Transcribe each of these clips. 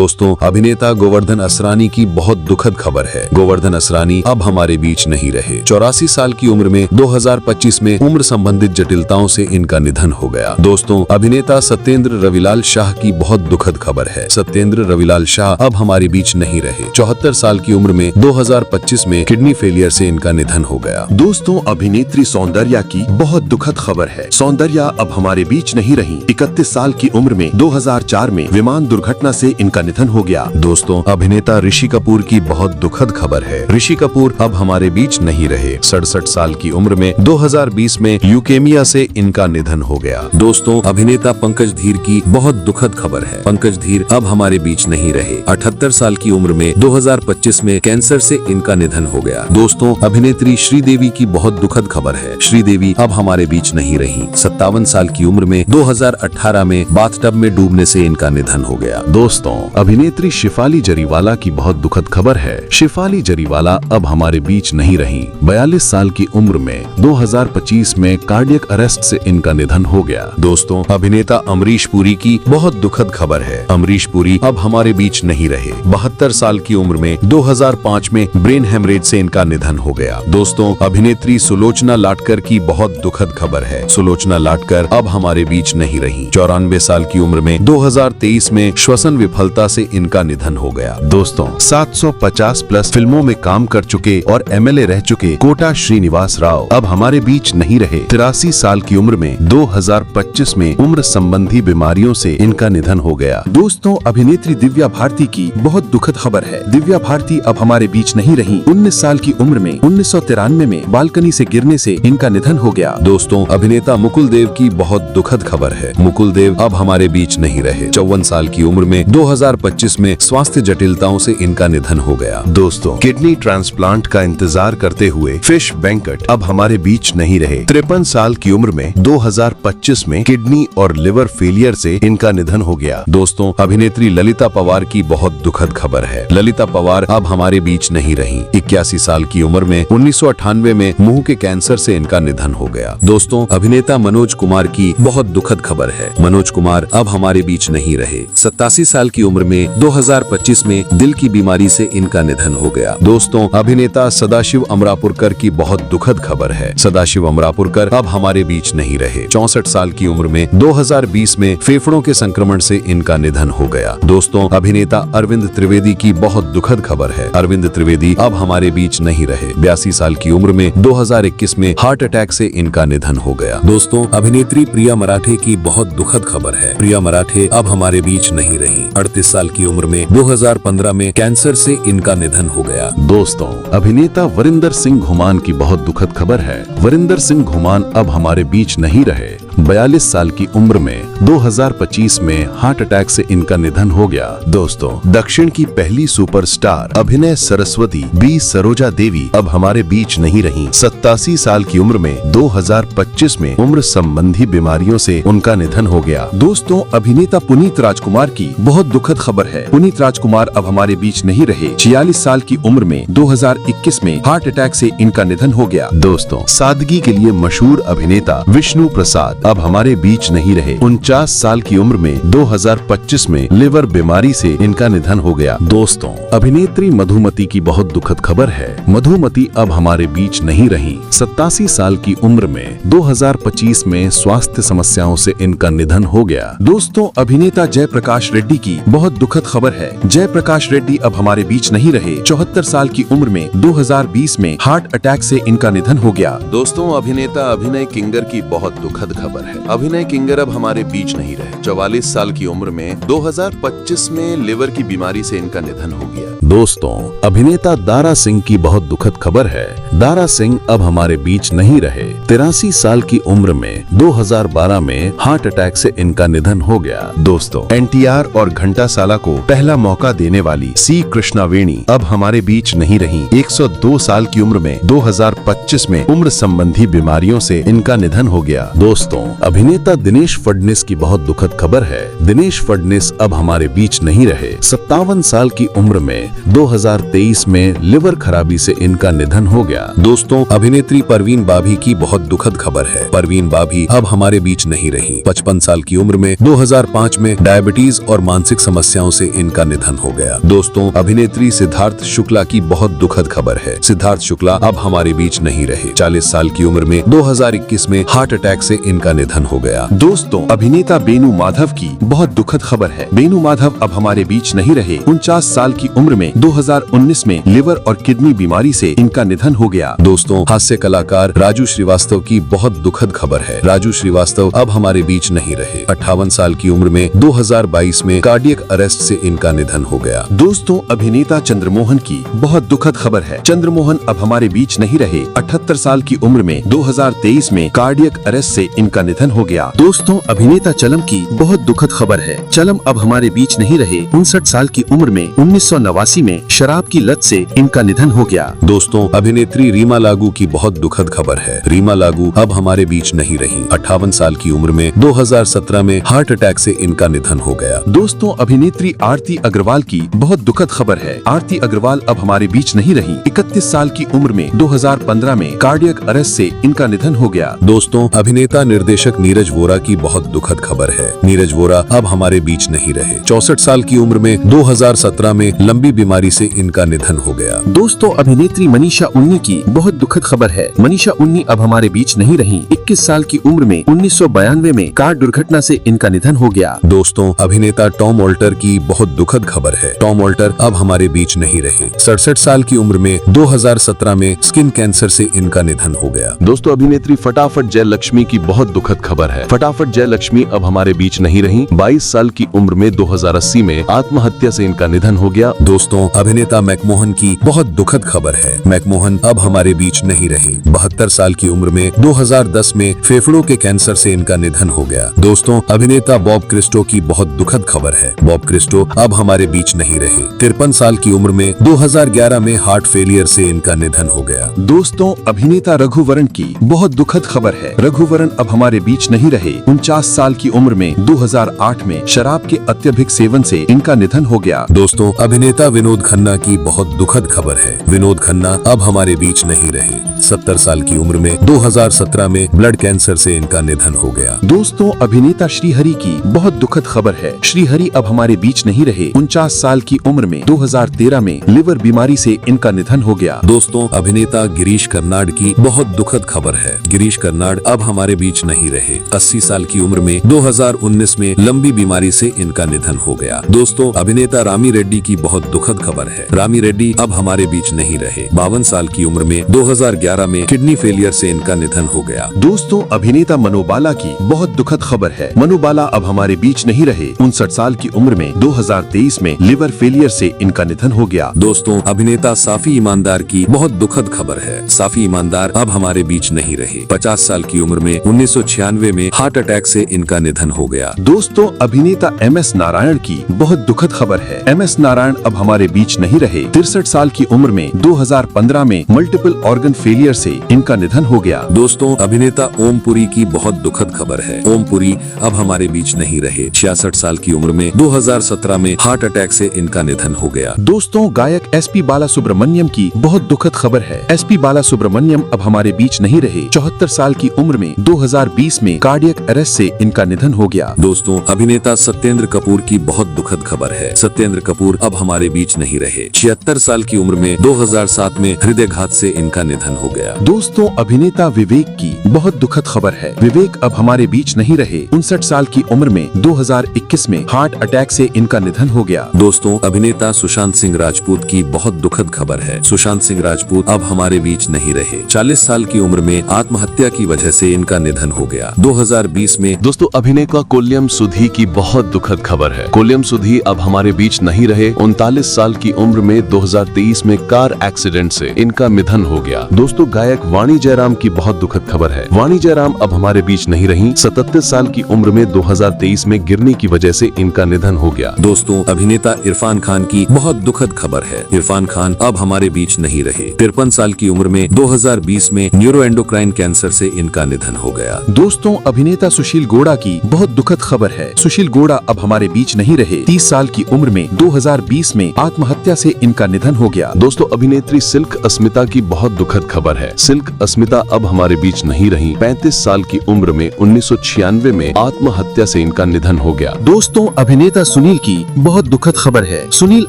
दोस्तों, अभिनेता गोवर्धन असरानी की बहुत दुखद खबर है। गोवर्धन असरानी अब हमारे बीच नहीं रहे। 84 साल की उम्र में 2025 में उम्र संबंधित जटिलताओं से इनका निधन हो गया। दोस्तों, अभिनेता सत्येंद्र रविलाल शाह की बहुत दुखद खबर है। सत्येंद्र रविलाल शाह अब हमारे बीच नहीं रहे। 74 साल की उम्र में 2025 में किडनी फेलियर से इनका निधन हो गया। दोस्तों, अभिनेत्री सौंदर्या की बहुत दुखद खबर है। सौंदर्या अब हमारे बीच नहीं रही। 31 साल की उम्र में 2004 में विमान दुर्घटना से इनका निधन हो गया। दोस्तों, अभिनेता ऋषि कपूर की बहुत दुखद खबर है। ऋषि कपूर अब हमारे बीच नहीं रहे। 67 साल की उम्र में 2020 में ल्यूकेमिया से इनका निधन हो गया। दोस्तों, अभिनेता पंकज धीर की बहुत दुखद खबर है। पंकज धीर अब हमारे बीच नहीं रहे। 78 साल की उम्र में 2025 में कैंसर से इनका निधन हो गया। दोस्तों, अभिनेत्री श्रीदेवी की बहुत दुखद खबर है। श्रीदेवी अब हमारे बीच नहीं रही। 57 साल की उम्र में 2018 में बाथटब में डूबने से इनका निधन हो गया। दोस्तों, अभिनेत्री शिफाली जरीवाला की बहुत दुखद खबर है। शिफाली जरीवाला अब हमारे बीच नहीं रही। 42 साल की उम्र में 2025 में कार्डियक अरेस्ट से इनका निधन हो गया। दोस्तों, अभिनेता अमरीश पुरी की बहुत दुखद खबर है। अमरीश पुरी अब हमारे बीच नहीं रहे। 72 साल की उम्र में 2005 में ब्रेन हेमरेज से इनका निधन हो गया। दोस्तों, अभिनेत्री सुलोचना लाटकर की बहुत दुखद खबर है। सुलोचना लाटकर अब हमारे बीच नहीं रही। 94 साल की उम्र में 2023 में श्वसन विफलता से इनका निधन हो गया। दोस्तों, 750 प्लस फिल्मों में काम कर चुके और एमएलए रह चुके कोटा श्रीनिवास राव अब हमारे बीच नहीं रहे। 83 साल की उम्र में 2025 में उम्र संबंधी बीमारियों से इनका निधन हो गया। दोस्तों, अभिनेत्री दिव्या भारती की बहुत दुखद खबर है। दिव्या भारती अब हमारे बीच नहीं रही। 19 साल की उम्र में 1993 में बालकनी से गिरने से इनका निधन हो गया। दोस्तों, अभिनेता मुकुल देव की बहुत दुखद खबर है। मुकुल देव अब हमारे बीच नहीं रहे। 54 साल की उम्र में 2025 में स्वास्थ्य जटिलताओं से इनका निधन हो गया। दोस्तों, किडनी ट्रांसप्लांट का इंतजार करते हुए फिश वेंकट अब हमारे बीच नहीं रहे। 53 साल की उम्र में 2025 में किडनी और लिवर फेलियर से इनका निधन हो गया। दोस्तों, अभिनेत्री ललिता पवार की बहुत दुखद खबर है। ललिता पवार अब हमारे बीच नहीं रही। 81 साल की उम्र में 1998 में मुंह के कैंसर से इनका निधन हो गया। दोस्तों, अभिनेता मनोज कुमार की बहुत दुखद खबर है। मनोज कुमार अब हमारे बीच नहीं रहे। 87 साल की उम्र में 2025 में दिल की बीमारी से इनका निधन हो गया। दोस्तों, अभिनेता सदाशिव अमरापुरकर की बहुत दुखद खबर है। सदाशिव अमरापुरकर अब हमारे बीच नहीं रहे। 64 साल की उम्र में 2020 में फेफड़ों के संक्रमण से इनका निधन हो गया। दोस्तों, अभिनेता अरविंद त्रिवेदी की बहुत दुखद खबर है। अरविंद त्रिवेदी अब हमारे बीच नहीं रहे। 82 साल की उम्र में 2021 में हार्ट अटैक से इनका निधन हो गया। दोस्तों, अभिनेत्री प्रिया मराठे की बहुत दुखद खबर है। प्रिया मराठे अब हमारे बीच नहीं रही। 38 साल की उम्र में 2015 में कैंसर से इनका निधन हो गया। दोस्तों, अभिनेता वरिंदर सिंह घुमान की बहुत दुखद खबर है। वरिंदर सिंह घुमान अब हमारे बीच नहीं रहे। 42 साल की उम्र में 2025 में हार्ट अटैक से इनका निधन हो गया। दोस्तों, दक्षिण की पहली सुपरस्टार अभिनय सरस्वती बी सरोजा देवी अब हमारे बीच नहीं रही। 87 साल की उम्र में 2025 में उम्र संबंधी बीमारियों से उनका निधन हो गया। दोस्तों, अभिनेता पुनीत राजकुमार की बहुत दुखद खबर है। पुनीत राजकुमार अब हमारे बीच नहीं रहे। 46 साल की उम्र में 2021 में हार्ट अटैक से इनका निधन हो गया। दोस्तों, सादगी के लिए मशहूर अभिनेता विष्णु प्रसाद अब हमारे बीच नहीं रहे। 49 साल की उम्र में 2025 में लिवर बीमारी से इनका निधन हो गया। दोस्तों, अभिनेत्री मधुमती की बहुत दुखद खबर है। मधुमती अब हमारे बीच नहीं रही। 87 साल की उम्र में 2025 में स्वास्थ्य समस्याओं से इनका निधन हो गया। दोस्तों, अभिनेता जयप्रकाश रेड्डी की बहुत दुखद खबर है। जयप्रकाश रेड्डी अब हमारे बीच नहीं रहे। 74 साल की उम्र में 2020 में हार्ट अटैक से इनका निधन हो गया। दोस्तों, अभिनेता अभिनय किंगर की बहुत दुखद खबर है। अभिनय किंगर अब हमारे बीच नहीं रहे। 44 साल की उम्र में 2025 में लिवर की बीमारी से इनका निधन हो गया। दोस्तों, अभिनेता दारा सिंह की बहुत दुखद खबर है। दारा सिंह अब हमारे बीच नहीं रहे। 83 साल की उम्र में 2012 में हार्ट अटैक से इनका निधन हो गया। दोस्तों, एनटीआर और घंटासाला को पहला मौका देने वाली सी कृष्णावेणी अब हमारे बीच नहीं रही। 102 साल की उम्र में 2025 में उम्र संबंधी बीमारियों से इनका निधन हो गया। दोस्तों, अभिनेता दिनेश फडणवीस की बहुत दुखद खबर है। दिनेश फडणवीस अब हमारे बीच नहीं रहे। 57 साल की उम्र में 2023 में लिवर खराबी से इनका निधन हो गया। दोस्तों, अभिनेत्री परवीन बाभी की बहुत दुखद खबर है। परवीन बाभी अब हमारे बीच नहीं रही। 55 साल की उम्र में 2005 में डायबिटीज और मानसिक समस्याओं से इनका निधन हो गया। दोस्तों, अभिनेत्री सिद्धार्थ शुक्ला की बहुत दुखद खबर है। सिद्धार्थ शुक्ला अब हमारे बीच नहीं रहे। 40 साल की उम्र में 2021 में हार्ट अटैक से इनका निधन हो गया। दोस्तों, अभिनेता बेनू माधव की बहुत दुखद खबर है। बेनू माधव अब हमारे बीच नहीं रहे। 49 साल की उम्र में 2019 में लिवर और किडनी बीमारी से इनका निधन हो गया। दोस्तों, हास्य कलाकार राजू श्रीवास्तव की बहुत दुखद खबर है। राजू श्रीवास्तव अब हमारे बीच नहीं रहे। 58 साल की उम्र में 2022 में कार्डियक अरेस्ट से इनका निधन हो गया। दोस्तों, अभिनेता चंद्रमोहन की बहुत दुखद खबर है। चंद्रमोहन अब हमारे बीच नहीं रहे। 78 साल की उम्र में 2023 में कार्डियक अरेस्ट से इनका निधन हो गया। दोस्तों, अभिनेता चलम की बहुत दुखद खबर है। चलम अब हमारे बीच नहीं रहे। 59 साल की उम्र में 1989 में शराब की लत से इनका निधन हो गया। दोस्तों, अभिनेत्री रीमा लागू की बहुत दुखद खबर है। रीमा लागू अब हमारे बीच नहीं रही। 58 साल की उम्र में 2017 में हार्ट अटैक से इनका निधन हो गया। दोस्तों, अभिनेत्री आरती अग्रवाल की बहुत दुखद खबर है। आरती अग्रवाल अब हमारे बीच नहीं रही। 31 साल की उम्र में 2015 में कार्डियक अरेस्ट से इनका निधन हो गया। दोस्तों, अभिनेता निर्देशक नीरज वोरा की बहुत दुखद खबर है। नीरज वोरा अब हमारे बीच नहीं रहे। 64 साल की उम्र में 2017 में लंबी बीमारी से इनका निधन हो गया। दोस्तों, अभिनेत्री मनीषा उन्नी की बहुत दुखद खबर है। मनीषा उन्नी अब हमारे बीच नहीं रही। 21 साल की उम्र में 1992 में कार दुर्घटना से इनका निधन हो गया। दोस्तों, अभिनेता टॉम ऑल्टर की बहुत दुखद खबर है। टॉम ऑल्टर अब हमारे बीच नहीं रहे। 67 साल की उम्र में 2017 में स्किन कैंसर से इनका निधन हो गया। दोस्तों, अभिनेत्री फटाफट जयलक्ष्मी की बहुत दुखद खबर है। फटाफट जयलक्ष्मी अब हमारे बीच नहीं रही। 22 साल की उम्र में 2080 में आत्महत्या से इनका निधन हो गया। दोस्तों, अभिनेता मैकमोहन की बहुत दुखद खबर है। मैकमोहन अब हमारे बीच नहीं रहे। 72 साल की उम्र में 2010 में फेफड़ों के कैंसर से इनका निधन हो गया। दोस्तों, अभिनेता बॉब क्रिस्टो की बहुत दुखद खबर है। बॉब क्रिस्टो अब हमारे बीच नहीं रहे। 53 साल की उम्र में 2011 में हार्ट फेलियर से इनका निधन हो गया। दोस्तों, अभिनेता रघुवरन की बहुत दुखद खबर है। रघुवरन अब हमारे बीच नहीं रहे। 49 साल की उम्र में 2008 में शराब के अत्यधिक सेवन से इनका निधन हो गया। दोस्तों, अभिनेता विनोद खन्ना की बहुत दुखद खबर है। विनोद खन्ना अब हमारे बीच नहीं रहे। 70 साल की उम्र में 2017 में ब्लड कैंसर से इनका निधन हो गया। दोस्तों, अभिनेता श्रीहरि की बहुत दुखद खबर है। श्रीहरि अब हमारे बीच नहीं रहे। 49 साल की उम्र में 2013 में लिवर बीमारी से इनका निधन हो गया। दोस्तों, अभिनेता गिरीश कर्नाड की बहुत दुखद खबर है। गिरीश कर्नाड अब हमारे बीच नहीं रहे। 80 साल की उम्र में 2019 में लंबी बीमारी से इनका निधन हो गया। दोस्तों, अभिनेता रामी रेड्डी की बहुत दुखद खबर है। रामी रेड्डी अब हमारे बीच नहीं रहे। 52 साल की उम्र में 2011 में किडनी फेलियर से इनका निधन हो गया। दोस्तों, अभिनेता मनोबाला की बहुत दुखद खबर है। मनोबाला अब हमारे बीच नहीं रहे। 59 साल की उम्र में 2023 में लिवर फेलियर से इनका निधन हो गया। दोस्तों, अभिनेता साफी ईमानदार की बहुत दुखद खबर है। साफी ईमानदार अब हमारे बीच नहीं रहे। 50 साल की उम्र में 1996 में हार्ट अटैक से इनका निधन हो गया। दोस्तों, अभिनेता MS नारायण की बहुत दुखद खबर है। MS नारायण अब हमारे बीच नहीं रहे। 63 साल की उम्र में 2015 में मल्टीपल ऑर्गन फेलियर से इनका निधन हो गया। दोस्तों, अभिनेता ओम पुरी की बहुत दुखद खबर है। ओम पुरी अब हमारे बीच नहीं रहे। 66 साल की उम्र में 2017 में हार्ट अटैक से इनका निधन हो गया। दोस्तों, गायक SP बालासुब्रमण्यम की बहुत दुखद खबर है। SP बालासुब्रमण्यम अब हमारे बीच नहीं रहे। 74 साल की उम्र में 2020 में कार्डियक अरेस्ट से इनका निधन हो गया। दोस्तों, अभिनेता सत्येंद्र कपूर की बहुत दुखद खबर है। सत्येंद्र कपूर अब हमारे बीच नहीं रहे। 76 साल की उम्र में 2007 में हृदयघात से इनका निधन हो गया। दोस्तों, अभिनेता विवेक की बहुत दुखद खबर है। विवेक अब हमारे बीच नहीं रहे। 59 साल की उम्र में 2021 में हार्ट अटैक से इनका निधन हो गया। दोस्तों, अभिनेता सुशांत सिंह राजपूत की बहुत दुखद खबर है। सुशांत सिंह राजपूत अब हमारे बीच नहीं रहे। 40 साल की उम्र में आत्महत्या की वजह से इनका निधन हो गया। 2020 में दोस्तों, अभिनेता कोल्यम सुधी की बहुत दुखद खबर है। कोल्यम सुधी अब हमारे बीच नहीं रहे। 39 साल की उम्र में 2023 में कार एक्सीडेंट से इनका निधन हो गया। दोस्तों, गायक वाणी जयराम की बहुत दुखद खबर है। वाणी जयराम अब हमारे बीच नहीं रही। 37 साल की उम्र में 2023 में गिरने की वजह से इनका निधन हो गया। दोस्तों, अभिनेता इरफान खान की बहुत दुखद खबर है। इरफान खान अब हमारे बीच नहीं रहे। 53 साल की उम्र में 2020 में न्यूरोएंडोक्राइन कैंसर से इनका निधन हो गया। दोस्तों अभिनेता सुशील गोड़ा की बहुत दुखद खबर है। सुशील गोड़ा अब हमारे बीच नहीं रहे। 30 साल की उम्र में 2020 में आत्महत्या से इनका निधन हो गया। दोस्तों अभिनेत्री सिल्क अस्मिता की बहुत दुखद खबर है। सिल्क अस्मिता अब हमारे बीच नहीं रही। 35 साल की उम्र में 1996 में आत्महत्या से इनका निधन हो गया। दोस्तों अभिनेता सुनील की बहुत दुखद खबर है। सुनील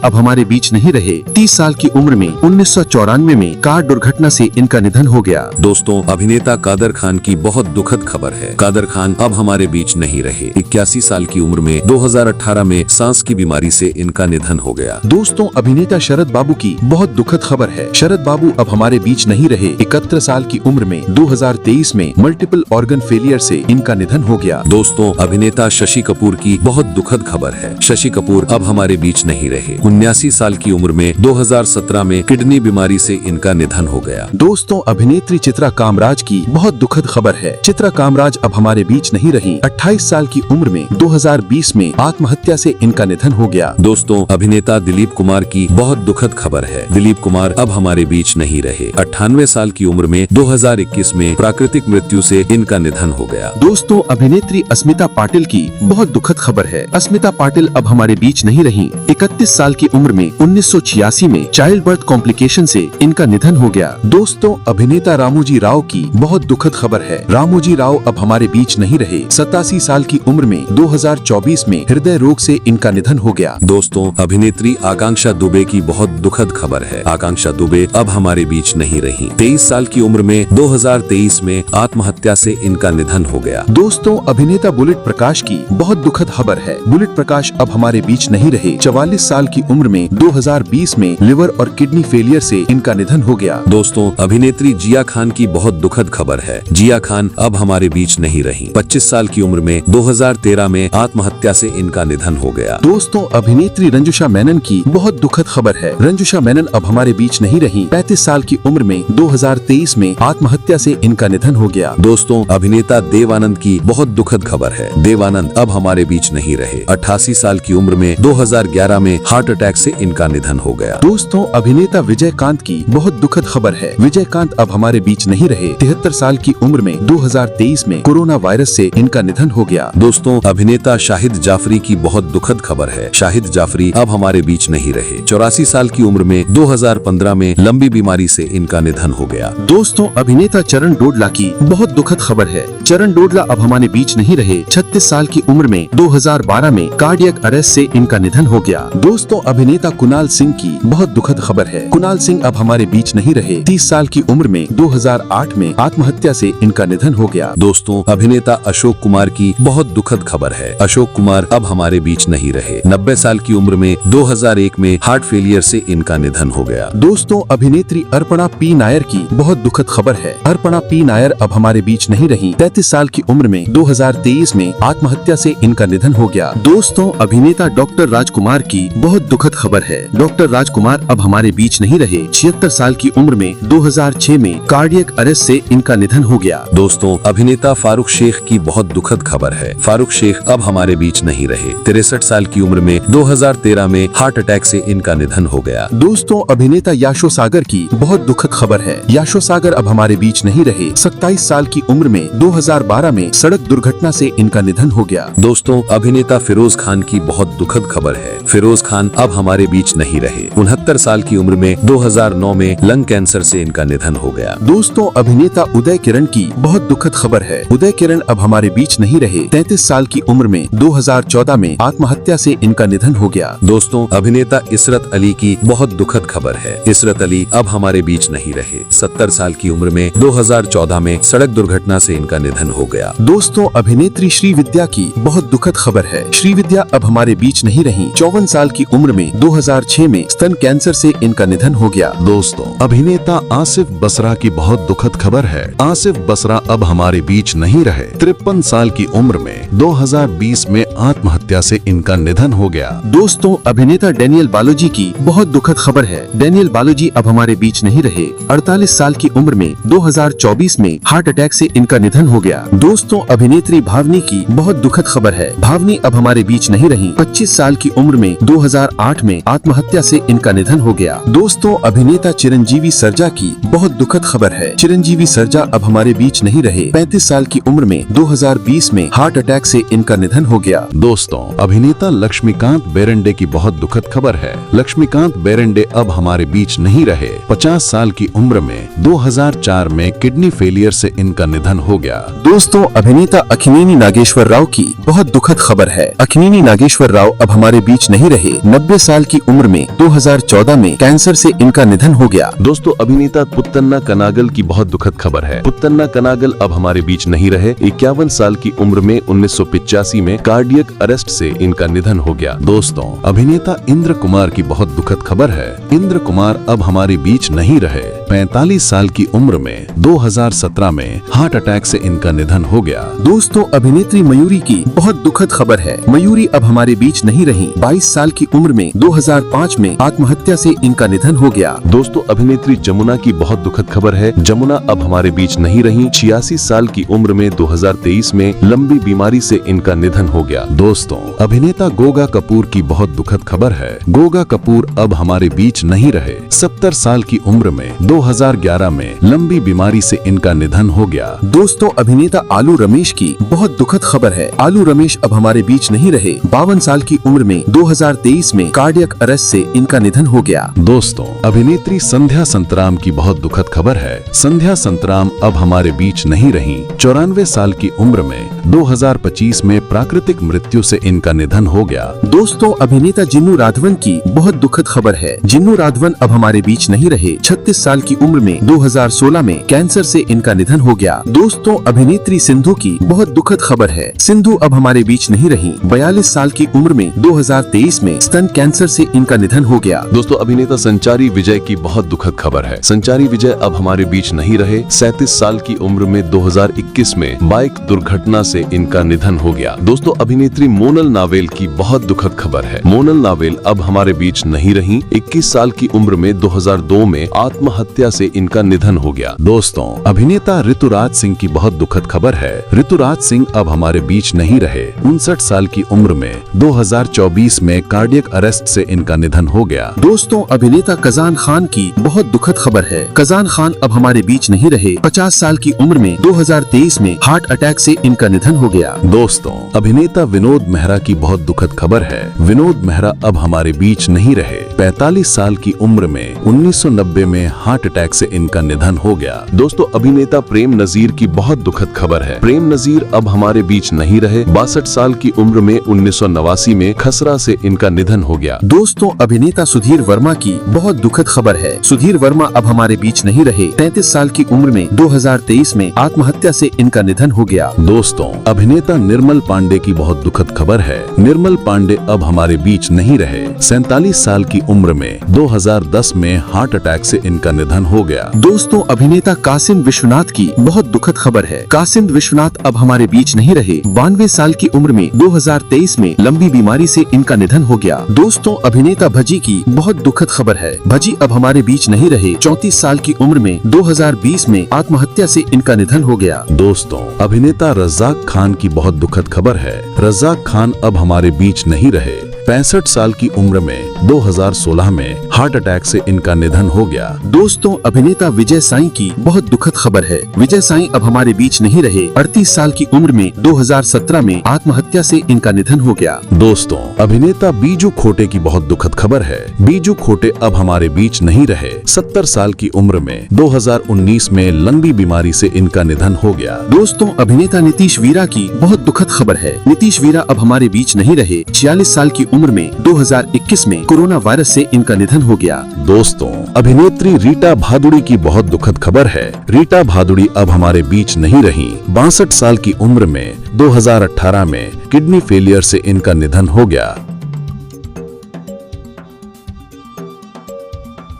अब हमारे बीच नहीं रहे। 30 साल की उम्र में 1994 में कार दुर्घटना से इनका निधन हो गया। दोस्तों अभिनेता कादर खान की बहुत दुखद खबर है। कादर खान अब हमारे बीच नहीं रहे। 81 साल की उम्र में 2018 में सांस की बीमारी से इनका निधन हो गया। दोस्तों अभिनेता शरद बाबू की बहुत दुखद खबर है। शरद बाबू अब हमारे बीच नहीं रहे। 71 साल की उम्र में 2023 में मल्टीपल ऑर्गन फेलियर से इनका निधन हो गया। दोस्तों अभिनेता शशि कपूर की बहुत दुखद खबर है। शशि कपूर अब हमारे बीच नहीं रहे। 79 साल की उम्र में 2017 में किडनी बीमारी से इनका निधन हो गया। दोस्तों अभिनेत्री चित्रा कामराज की बहुत दुखद खबर है। चित्रा कामराज अब हमारे बीच नहीं रही। 28 साल की उम्र में 2020 में आत्महत्या से इनका निधन हो गया। दोस्तों अभिनेता दिलीप कुमार की बहुत दुखद खबर है। दिलीप कुमार अब हमारे बीच नहीं रहे। 98 साल की उम्र में 2021 में प्राकृतिक मृत्यु से इनका निधन हो गया। दोस्तों अभिनेत्री अस्मिता पाटिल की बहुत दुखद खबर है। अस्मिता पाटिल अब हमारे बीच नहीं रही। 31 साल की उम्र में 1986 में चाइल्ड बर्थ कॉम्प्लिकेशन से इनका निधन हो गया। दोस्तों अभिनेता रामोजी राव की बहुत दुखद खबर है। रामोजी राव अब हमारे बीच नहीं रहे। 87 साल की उम्र में 2024 में हृदय रोग से इनका निधन हो गया। दोस्तों अभिनेत्री आकांक्षा दुबे की बहुत दुखद खबर है। आकांक्षा दुबे अब हमारे बीच नहीं रही। 23 साल की उम्र में 2023 में आत्महत्या से इनका निधन हो गया। दोस्तों अभिनेता बुलेट प्रकाश की बहुत दुखद खबर है। बुलेट प्रकाश अब हमारे बीच नहीं रहे। 44 साल की उम्र में 2020 में लिवर और किडनी फेलियर से इनका निधन हो गया। दोस्तों अभिनेत्री जिया खान की बहुत दुखद खबर है। जिया खान अब हमारे बीच नहीं रही। 25 साल की उम्र में 2013 में आत्महत्या से इनका निधन हो गया। दोस्तों अभिनेत्री रंजुषा मेनन की बहुत दुखद खबर है। रंजुषा मेनन अब हमारे बीच नहीं रही। 35 साल की उम्र में 2023 में आत्महत्या से इनका निधन हो गया। दोस्तों अभिनेता देव आनंद की बहुत दुखद खबर है। देव आनंद अब हमारे बीच नहीं रहे। 88 साल की उम्र में 2011 में हार्ट अटैक से इनका निधन हो गया। दोस्तों अभिनेता विजयकांत की बहुत दुखद खबर है। विजयकांत अब हमारे बीच नहीं रहे। 73 साल की उम्र में 2023 में कोरोना वायरस से इनका निधन हो गया। दोस्तों अभिनेता शाहिद जाफरी की बहुत दुखद खबर है। शाहिद जाफरी अब हमारे बीच नहीं रहे। 84 साल की उम्र में 2015 में लंबी बीमारी से इनका निधन हो गया। दोस्तों अभिनेता चरण डोडला की बहुत दुखद खबर है। चरण डोडला अब हमारे बीच नहीं रहे। 36 साल की उम्र में 2012 में कार्डियक अरेस्ट से इनका निधन हो गया। दोस्तों अभिनेता कुणाल सिंह की बहुत दुखद खबर है। कुणाल सिंह अब हमारे बीच नहीं रहे। 30 साल की उम्र में 2008 में आत्महत्या से इनका निधन हो गया। दोस्तों अभिनेता अशोक कुमार की बहुत दुखद खबर है। अशोक कुमार अब हमारे बीच नहीं रहे। 90 साल की उम्र में 2001 में हार्ट फेलियर से इनका निधन हो गया। दोस्तों अभिनेत्री अर्पणा पी नायर की बहुत दुखद खबर है। अर्पणा पी नायर अब हमारे बीच नहीं रही। 33 साल की उम्र में 2023 में आत्महत्या से इनका निधन हो गया। दोस्तों अभिनेता डॉक्टर राजकुमार की बहुत दुखद खबर है। डॉक्टर राजकुमार अब हमारे बीच नहीं रहे। 76 साल की उम्र में 2006 में कार्डियक अरेस्ट से इनका निधन हो गया। दोस्तों अभिनेता फारूक शेख की बहुत दुखद खबर है। फारूक शेख अब हमारे बीच नहीं रहे। 63 साल की उम्र में 2013 में हार्ट अटैक से इनका निधन हो गया। दोस्तों अभिनेता याशो सागर की बहुत दुखद खबर है। याशो सागर अब हमारे बीच नहीं रहे। 27 साल की उम्र में 2012 में सड़क दुर्घटना से इनका निधन हो गया। दोस्तों अभिनेता फिरोज खान की बहुत दुखद खबर है। फिरोज खान अब हमारे बीच नहीं रहे। 69 साल की उम्र में 2009 में लंग कैंसर से इनका निधन हो गया। दोस्तों अभिनेता उदय किरण की बहुत दुखद खबर है। उदय किरण अब हमारे बीच नहीं रहे। 33 साल की उम्र में 2014 में आत्महत्या से इनका निधन हो गया। दोस्तों अभिनेता इसरत अली की बहुत दुखद खबर है। इसरत अली अब हमारे बीच नहीं रहे। 70 साल की उम्र में 2014 में सड़क दुर्घटना से इनका निधन हो गया। दोस्तों अभिनेत्री श्रीविद्या की बहुत दुखद खबर है। श्रीविद्या अब हमारे बीच नहीं रही। 54 साल की उम्र में 2006 में स्तन कैंसर से इनका निधन हो गया। दोस्तों अभिनेता आसिफ बसरा की बहुत दुखद खबर है। आसिफ बसरा अब हमारे बीच नहीं रहे। 53 साल की उम्र में 2020 में आत्महत्या से इनका निधन हो गया। दोस्तों अभिनेता डेनियल बालोजी की बहुत दुखद खबर है। डेनियल बालोजी अब हमारे बीच नहीं रहे। 48 साल की उम्र में 2024 में हार्ट अटैक से इनका निधन हो गया। दोस्तों अभिनेत्री भावनी की बहुत दुखद खबर है। भावनी अब हमारे बीच नहीं रही। 25 साल की उम्र में 2008 में आत्महत्या से इनका निधन हो गया। दोस्तों अभिनेता चिरंजीवी सर्जा की बहुत दुखद खबर है। चिरंजीवी सर्जा अब हमारे बीच नहीं रहे। 37 साल की उम्र में 2020 में हार्ट अटैक से इनका निधन हो गया। दोस्तों, अभिनेता लक्ष्मीकांत बेरंडे की बहुत दुखद खबर है। लक्ष्मीकांत बेरंडे अब हमारे बीच नहीं रहे। 50 साल की उम्र में 2004 में किडनी फेलियर से इनका निधन हो गया। दोस्तों, अभिनेता अक्किनेनी नागेश्वर राव की बहुत दुखद खबर है। अक्किनेनी नागेश्वर राव अब हमारे बीच नहीं रहे। 90 साल की उम्र में 2014 में कैंसर से इनका निधन हो गया। दोस्तों, अभिनेता पुत्तन्ना कनागल की बहुत दुखद खबर है। पुत्तन्ना कनागल अब हमारे बीच नहीं रहे। 51 साल की उम्र में 1985 में कार्डियक अरेस्ट से इनका निधन हो गया। दोस्तों, अभिनेता इंद्र कुमार की बहुत दुखद खबर है। इंद्र कुमार अब हमारे बीच नहीं रहे। 45 साल की उम्र में 2017 में हार्ट अटैक से इनका निधन हो गया। दोस्तों, अभिनेत्री मयूरी की बहुत दुखद खबर है। मयूरी अब हमारे बीच नहीं रही। 22 साल की उम्र में 2005 में आत्महत्या से इनका निधन हो गया। दोस्तों, अभिनेत्री जमुना की बहुत दुखद खबर है। जमुना अब हमारे बीच नहीं रही। 86 साल की उम्र में 2023 में लंबी बीमारी से इनका निधन हो गया। दोस्तों, अभिनेता गोगा कपूर की बहुत दुखद खबर है। गोगा कपूर अब हमारे बीच नहीं रहे। 70 साल की उम्र में 2011 में लंबी बीमारी से इनका निधन हो गया। दोस्तों, अभिनेता आलू रमेश की बहुत दुखद खबर है। आलू रमेश अब हमारे बीच नहीं रहे। 52 साल की उम्र में 2023 में कार्डियक अरेस्ट से इनका निधन हो गया। दोस्तों, अभिनेत्री संध्या संतराम की बहुत दुखद खबर है। संध्या संतराम अब हमारे बीच नहीं रही। 94 साल की उम्र में 2025 में प्राकृतिक मृत्यु से इनका निधन हो गया। दोस्तों, अभिनेता जिन्नू राघवन की बहुत दुखद खबर है। जिन्नू राघवन अब हमारे बीच नहीं रहे। 36 साल की उम्र में 2016 में कैंसर से इनका निधन हो गया। दोस्तों, अभिनेत्री सिंधु की बहुत दुखद खबर है। सिंधु अब हमारे बीच नहीं रही। 42 साल की उम्र में 2023 में स्तन कैंसर से इनका निधन हो गया। दोस्तों, अभिनेता संचारी विजय की बहुत दुखद खबर है। संचारी विजय अब हमारे बीच नहीं रहे। 37 साल की उम्र में 2021 में बाइक दुर्घटना से इनका निधन हो गया। दोस्तों, अभिनेत्री मोनल नावेल की बहुत दुखद खबर है। मोनल नावेल अब हमारे बीच नहीं रही। 21 साल की उम्र में 2002 में आत्महत्या से इनका निधन हो गया। दोस्तों, अभिनेता ऋतुराज सिंह की बहुत दुखद खबर है। ऋतुराज सिंह अब हमारे बीच नहीं रहे। 59 साल की उम्र में 2024 में कार्डियक अरेस्ट से इनका निधन हो गया। दोस्तों, अभिनेता कजान खान की बहुत दुखद खबर है। कजान खान अब हमारे बीच नहीं रहे। 50 साल की उम्र में 2023 में हार्ट अटैक से इनका निधन हो गया। दोस्तों, अभिनेता विनोद मेहरा की बहुत दुखद खबर है। विनोद मेहरा अब हमारे बीच नहीं रहे। 45 साल की उम्र में 1990 में हार्ट अटैक से इनका निधन हो गया। दोस्तों, अभिनेता प्रेम नजीर की बहुत दुखद खबर है। प्रेम नजीर अब हमारे बीच नहीं रहे। 62 साल की उम्र में 1989 में खसरा से इनका निधन हो गया। दोस्तों, अभिनेता सुधीर वर्मा की बहुत दुखद खबर है। सुधीर वर्मा अब हमारे बीच नहीं रहे। 33 साल की उम्र में 2023 में आत्महत्या से इनका निधन हो गया। दोस्तों, अभिनेता निर्मल पांडे की बहुत दुखद खबर है। निर्मल पांडे अब हमारे बीच नहीं रहे। 47 साल की उम्र में 2010 में हार्ट अटैक से इनका निधन हो गया। दोस्तों, अभिनेता कासिम विश्वनाथ की बहुत दुखद खबर है। कासिम विश्वनाथ अब हमारे बीच नहीं रहे। 92 साल की उम्र में 2023 में लंबी बीमारी से इनका निधन हो गया। दोस्तों, अभिनेता भजी की बहुत दुखद खबर है। भजी अब हमारे बीच नहीं रहे। 34 साल की उम्र में 2020 में आत्महत्या से इनका निधन हो गया। दोस्तों, अभिनेता रज़ाक खान की बहुत दुखद खबर है। रज़ाक खान अब हमारे बीच नहीं रहे। 65 साल की उम्र में 2016 में हार्ट अटैक से इनका निधन हो गया। दोस्तों, अभिनेता विजय साई की बहुत दुखद खबर है। विजय साई अब हमारे बीच नहीं रहे। 38 साल की उम्र में 2017 में आत्महत्या से इनका निधन हो गया। दोस्तों, अभिनेता बीजू खोटे की बहुत दुखद खबर है। बीजू खोटे अब हमारे बीच नहीं रहे। 70 साल की उम्र में 2019 में लंबी बीमारी से इनका निधन हो गया। दोस्तों, अभिनेता नीतीश वीरा की बहुत दुखद खबर है। नीतीश वीरा अब हमारे बीच नहीं रहे। 46 साल की उम्र में 2021 में कोरोना वायरस से इनका निधन हो गया। दोस्तों, अभिनेत्री रीटा भादुड़ी की बहुत दुखद खबर है। रीटा भादुड़ी अब हमारे बीच नहीं रही। 62 साल की उम्र में 2018 में किडनी फेलियर से इनका निधन हो गया।